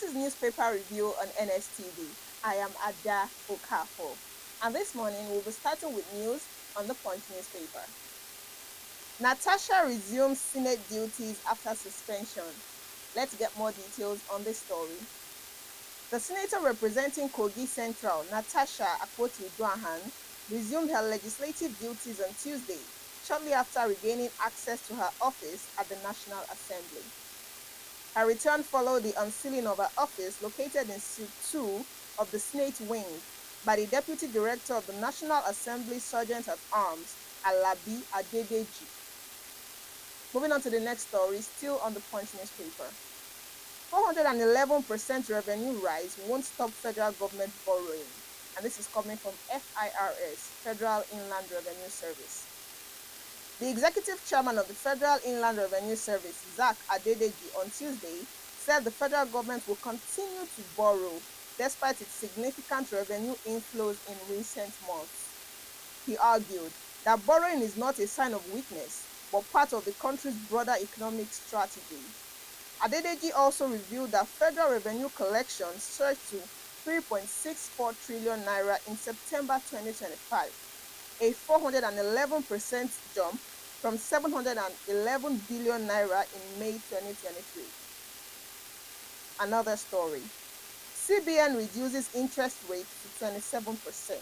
This is newspaper review on NSTV. I am Ada Okafor, and this morning we'll be starting with news on the Punch newspaper. Natasha resumes Senate duties after suspension. Let's get more details on this story. The senator representing Kogi Central, Natasha Akpoti-Uduaghan, resumed her legislative duties on Tuesday, shortly after regaining access to her office at the National Assembly. Her return followed the unsealing of her office located in Suite 2 of the Senate wing by the Deputy Director of the National Assembly Sergeant at Arms, Alabi Adedeji. Moving on to the next story, still on the Punch newspaper. 411% revenue rise won't stop federal government borrowing, and this is coming from FIRS, Federal Inland Revenue Service. The executive chairman of the Federal Inland Revenue Service, Zach Adedeji, on Tuesday said the federal government will continue to borrow despite its significant revenue inflows in recent months. He argued that borrowing is not a sign of weakness, but part of the country's broader economic strategy. Adedeji also revealed that federal revenue collections surged to 3.64 trillion naira in September 2025, a 411% jump from 711 billion naira in May 2023. Another story. CBN reduces interest rate to 27%.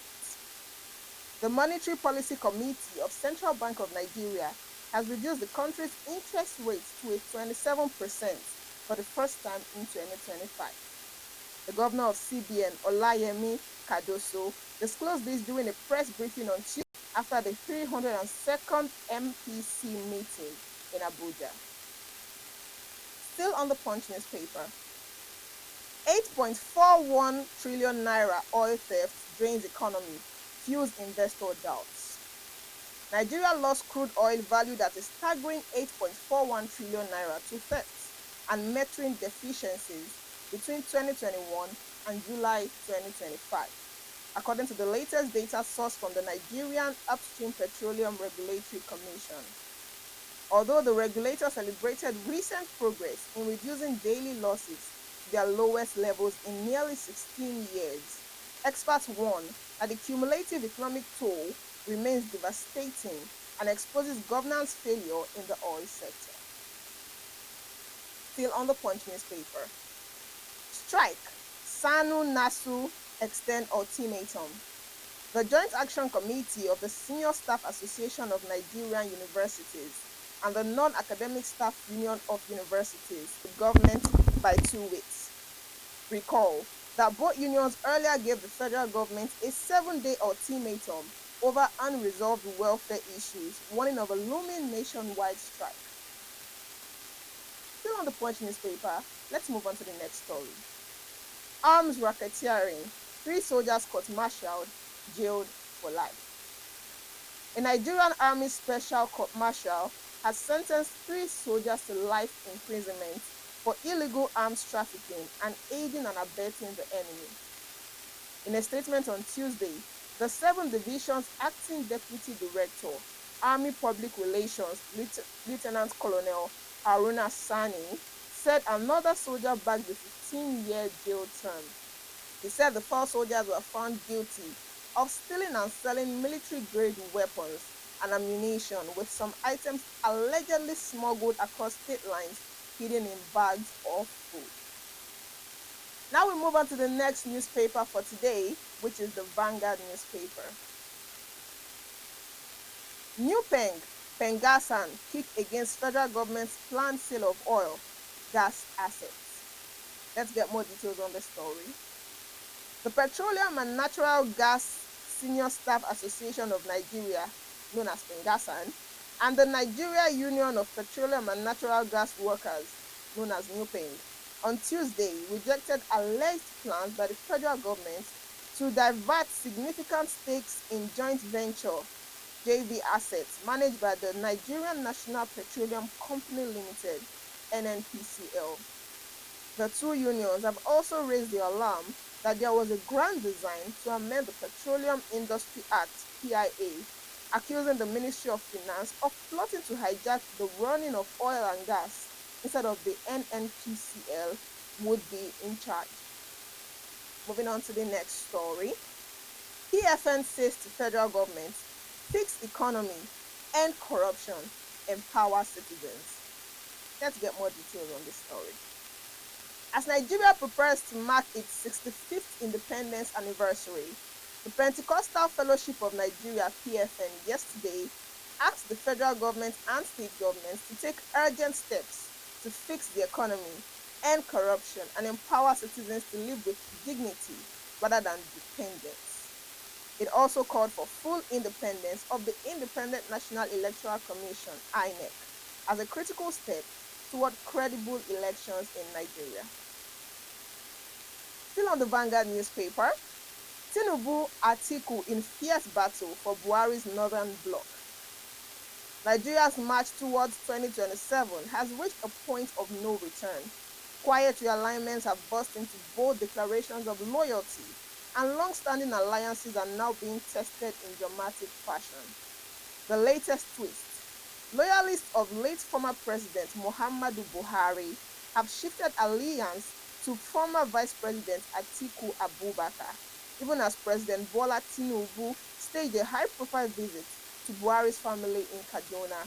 The Monetary Policy Committee of Central Bank of Nigeria has reduced the country's interest rate to a 27% for the first time in 2025. The governor of CBN, Olayemi Kadoso, disclosed this during a press briefing on Tuesday after the 302nd MPC meeting in Abuja. Still on the Punch newspaper, 8.41 trillion naira oil theft drains economy, fuels investor doubts. Nigeria lost crude oil valued at a staggering 8.41 trillion naira to thefts and metering deficiencies between 2021 and July 2025, according to the latest data sourced from the Nigerian Upstream Petroleum Regulatory Commission. Although the regulator celebrated recent progress in reducing daily losses to their lowest levels in nearly 16 years, experts warn that the cumulative economic toll remains devastating and exposes governance failure in the oil sector. Still on the Punch newspaper. Strike. SANU NASU extend ultimatum. The Joint Action Committee of the Senior Staff Association of Nigerian Universities and the Non-Academic Staff Union of Universities the government by 2 weeks. Recall that both unions earlier gave the federal government a 7-day ultimatum over unresolved welfare issues, warning of a looming nationwide strike. Still on the Punch newspaper, let's move on to the next story. Arms racketeering, 3 soldiers court-martialed, jailed for life. A Nigerian Army Special Court-Martial has sentenced 3 soldiers to life imprisonment for illegal arms trafficking and aiding and abetting the enemy. In a statement on Tuesday, the 7th Division's Acting Deputy Director, Army Public Relations, Lieutenant Colonel Haruna Sani, said another soldier bagged the 15-year jail term. He said the 4 soldiers were found guilty of stealing and selling military-grade weapons and ammunition, with some items allegedly smuggled across state lines hidden in bags of food. Now we move on to the next newspaper for today, which is the Vanguard newspaper. New Pengassan kick against federal government's planned sale of oil, gas assets. Let's get more details on the story. The Petroleum and Natural Gas Senior Staff Association of Nigeria, known as Pengassan, and the Nigeria Union of Petroleum and Natural Gas Workers, known as NUPENG, on Tuesday rejected alleged plans by the federal government to divert significant stakes in joint venture JV assets managed by the Nigerian National Petroleum Company Limited, NNPCL. The 2 unions have also raised the alarm that there was a grand design to amend the Petroleum Industry Act, PIA, accusing the Ministry of Finance of plotting to hijack the running of oil and gas instead of the NNPCL would be in charge. Moving on to the next story. PFN says to federal government, fix economy, end corruption, empower citizens. Let's get more details on this story. As Nigeria prepares to mark its 65th independence anniversary, the Pentecostal Fellowship of Nigeria (PFN) yesterday asked the federal government and state governments to take urgent steps to fix the economy, end corruption, and empower citizens to live with dignity rather than dependence. It also called for full independence of the Independent National Electoral Commission (INEC) as a critical step toward credible elections in Nigeria. Still on the Vanguard newspaper, Tinubu Atiku in fierce battle for Buhari's northern bloc. Nigeria's march towards 2027 has reached a point of no return. Quiet realignments have burst into bold declarations of loyalty, and long-standing alliances are now being tested in dramatic fashion. The latest twist: loyalists of late former President Muhammadu Buhari have shifted allegiance to former Vice President Atiku Abubakar, even as President Bola Tinubu staged a high-profile visit to Buhari's family in Kaduna.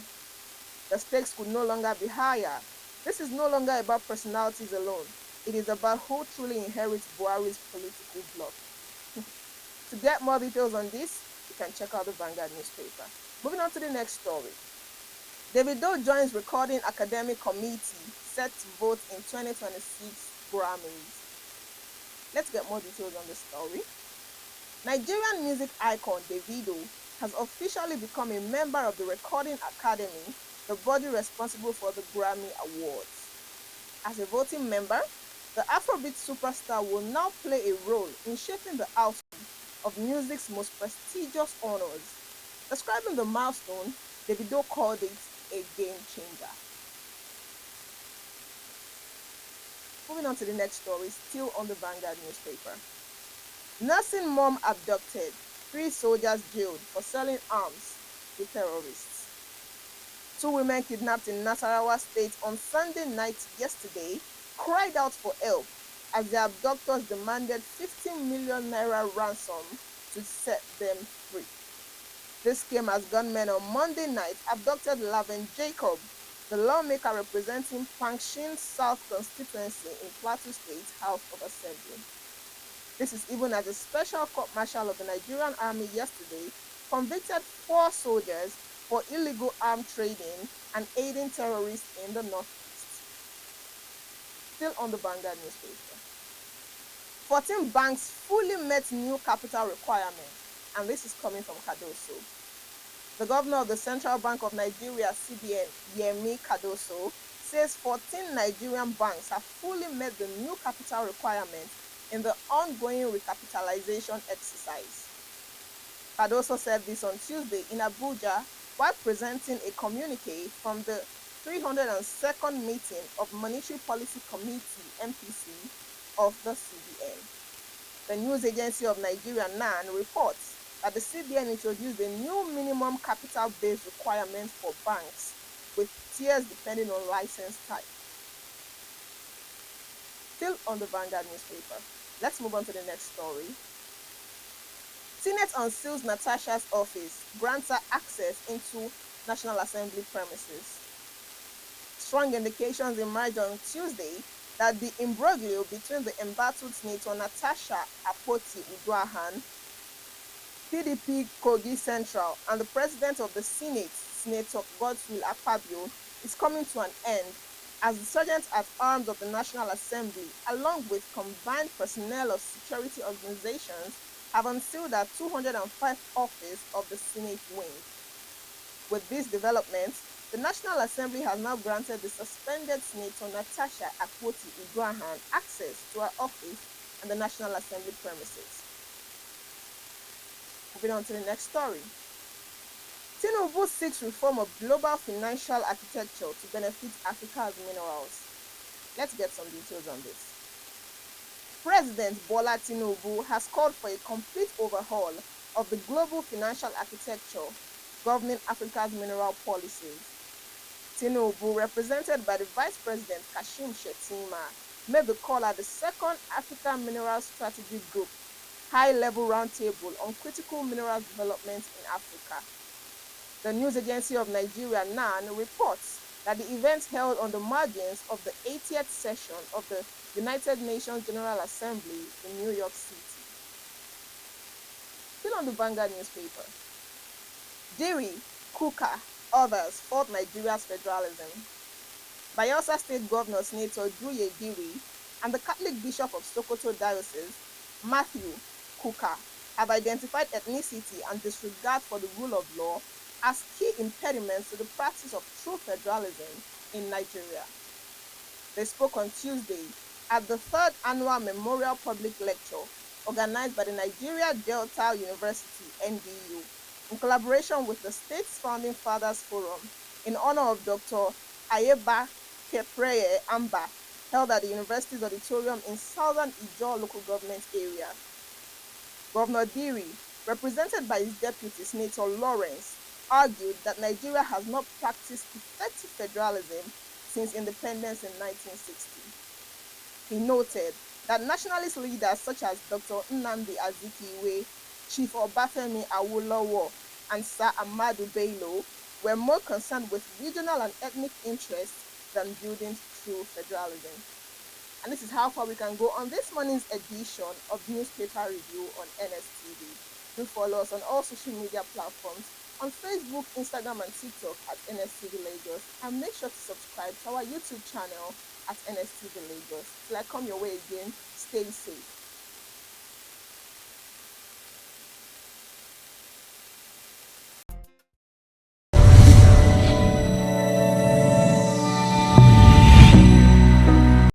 The stakes could no longer be higher. This is no longer about personalities alone. It is about who truly inherits Buhari's political bloc. To get more details on this, you can check out the Vanguard newspaper. Moving on to the next story. Davido joins recording academic committee set to vote in 2026 Grammys. Let's get more details on this story. Nigerian music icon Davido has officially become a member of the Recording Academy, the body responsible for the Grammy Awards. As a voting member, the Afrobeat superstar will now play a role in shaping the outcome of music's most prestigious honors. Describing the milestone, Davido called it a game changer. Moving on to the next story, still on the Vanguard newspaper. Nursing mom abducted, 3 soldiers jailed for selling arms to terrorists. 2 women kidnapped in Nasarawa State on Sunday night yesterday cried out for help as their abductors demanded 15 million naira ransom to set them free. This came as gunmen on Monday night abducted Lavin Jacob, the lawmaker representing Pangshin South constituency in Plateau State House of Assembly. This is even as a special court-martial of the Nigerian Army yesterday convicted 4 soldiers for illegal arm trading and aiding terrorists in the northeast. Still on the Vanguard newspaper. 14 banks fully met new capital requirements, and this is coming from Cardoso. The governor of the Central Bank of Nigeria, CBN, Yemi Cardoso, says 14 Nigerian banks have fully met the new capital requirements in the ongoing recapitalization exercise. Cardoso said this on Tuesday in Abuja while presenting a communique from the 302nd meeting of Monetary Policy Committee (MPC) of the CBN. The news agency of Nigeria, NAN, reports that the CBN introduced a new minimum capital base requirement for banks with tiers depending on license type. Still on the Vanguard newspaper. Let's move on to the next story. Senate unseals Natasha's office, grants her access into National Assembly premises. Strong indications emerged on Tuesday that the imbroglio between the embattled Senator Natasha Akpoti-Uduaghan, PDP Kogi Central, and the President of the Senate, Senator Godswill Akpabio, is coming to an end as the sergeants at arms of the National Assembly, along with combined personnel of security organizations, have unsealed the 205th office of the Senate wing. With these developments, the National Assembly has now granted the suspended Senator Natasha Akpoti-Uduaghan access to her office and the National Assembly premises. Moving on to the next story. Tinubu seeks reform of global financial architecture to benefit Africa's minerals. Let's get some details on this. President Bola Tinubu has called for a complete overhaul of the global financial architecture governing Africa's mineral policies. Tinubu, represented by the Vice President Kashim Shettima, made the call at the second African Mineral Strategy Group high-level roundtable on critical minerals development in Africa. The news agency of Nigeria, NAN, reports that the event held on the margins of the 80th session of the United Nations General Assembly in New York City. Still on the Vanguard newspaper. Diri, Kuka, others fought Nigeria's federalism. Bayelsa State Governor Senator Duye Diri and the Catholic Bishop of Sokoto Diocese, Matthew Kuka, have identified ethnicity and disregard for the rule of law as key impediments to the practice of true federalism in Nigeria. They spoke on Tuesday at the third annual Memorial Public Lecture organized by the Nigeria Delta University, NDU, in collaboration with the state's Founding Fathers Forum in honor of Dr. Ayeba Kepreye Amba, held at the university's auditorium in southern Ijaw local government area. Governor Diri, represented by his deputy Senator Lawrence, argued that Nigeria has not practiced effective federalism since independence in 1960. He noted that nationalist leaders such as Dr. Nnamdi Azikiwe, Chief Obafemi Awolowo, and Sir Ahmadu Bello were more concerned with regional and ethnic interests than building true federalism. And this is how far we can go on this morning's edition of Newspaper Review on NSTV. Do follow us on all social media platforms on Facebook, Instagram, and TikTok at NSTV Lagos, and make sure to subscribe to our YouTube channel at NSTV Lagos. Till I come your way again, stay safe.